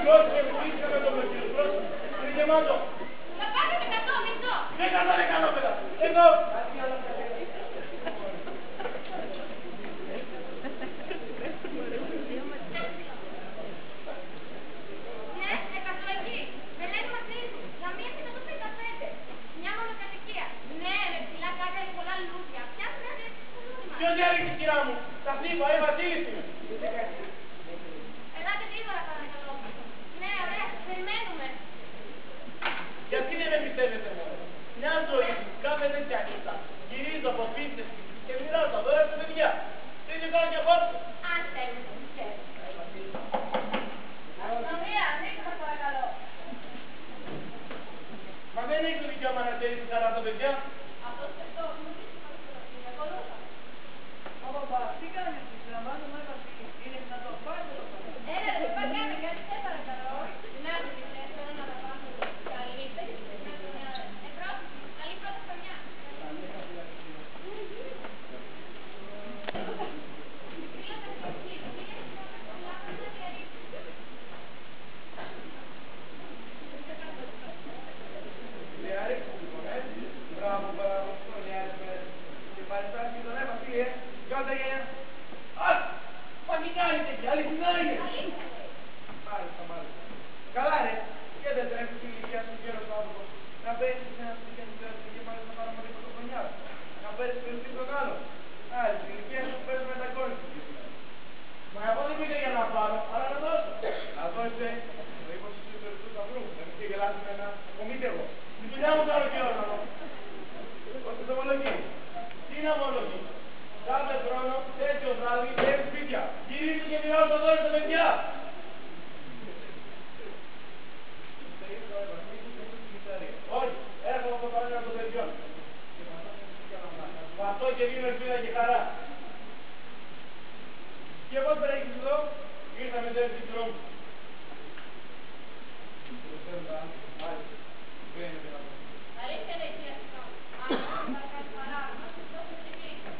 Πρόσεχε που είσαι με τον κύριο, πρόσεχε. Είναι γεμάτο. Θα πάρει με 100, μισό. Δεν κατάλε καλό παιδά. Εδώ. Ναι, 100 εκεί. Με λένε μαζί του. Λαμία 155. Μια μονοκατοικία. Ναι, ρε ψηλά κάτω πολλά λουλούδια. Φτιάχνει ένα κουλούδι. Ποιος διάλεγε κυρία μου. Τα χτύπα, Βασίλης είμαι. Ελάτε γρήγορα παρακαλώ. Ναι, ωραία, περιμένουμε. Γιατί δεν με πιστεύετε μόνο. Μια ζωή, κάθε τέτοια νύχτα. Γυρίζω από σπίτες και μοιράζω τα δώρα στα παιδιά. Τι δεν κάνω και απόψε. Αν θέλετε, το πιστεύω. Αστυνομία, ανοίξτε μας παρακαλώ. Μα δεν έχει το δικαίωμα να θέλει καλά τα παιδιά. Αυτό αυτό, μου δείχνει πάνω στο βασίλειο. Ακολούθα. Παπα, τι κάνεις, συλλαμβάνομαι ένα βασίλειο. Είναι δυνατόν, πάρτε το πάνω. Έλα, ρε παπαγιάννα, γιατί σε παρακαλώ. Να μην είναι, θέλω να τα πάμε. Καλή, καλή πρώτη χρονιά. Μπράβο, μπράβο, και παριστάσεις και τον Βασίλη, Κάντε γενιά. Ας, μα τι κάνετε εκεί, αληθινά είναι. Μάλιστα, μάλιστα. Καλά ρε, και δεν τρέχει στην ηλικία σου γέρος άνθρωπος. Να παίρνεις σε ένα σπίτι και μάλιστα να πάρουμε την πρωτοχρονιά. Να παίρνεις περισσότερο τον άλλο. Άλλη, στην ηλικία σου παίρνουμε τα κόρη σου. Μα εγώ δεν πήγα για να πάρω, αλλά να δώσω. Να δώσετε, το είπα στους περισσότερους θα βρούμε. Δεν και γελάσουμε να κομείτε εγώ. Τη δουλειά μου κάνω και όργανο. Όχι το ομολογεί. Τι είναι ομολογεί. Κάθε χρόνο, τέτοιο βράδυ, έχει σπίτια. Γυρίζει και μοιράζω το δώρο στα παιδιά. Όχι, έρχομαι από το παράδειγμα των παιδιών. Αυτό και δίνω ελπίδα και χαρά. Και πώς περέχεις εδώ, ήρθα με το τίτλο μου. Αλήθεια λέει, κύριε Αστυνόμο. Αν θα κάνει παράδειγμα, θα σας δώσω την κλίση.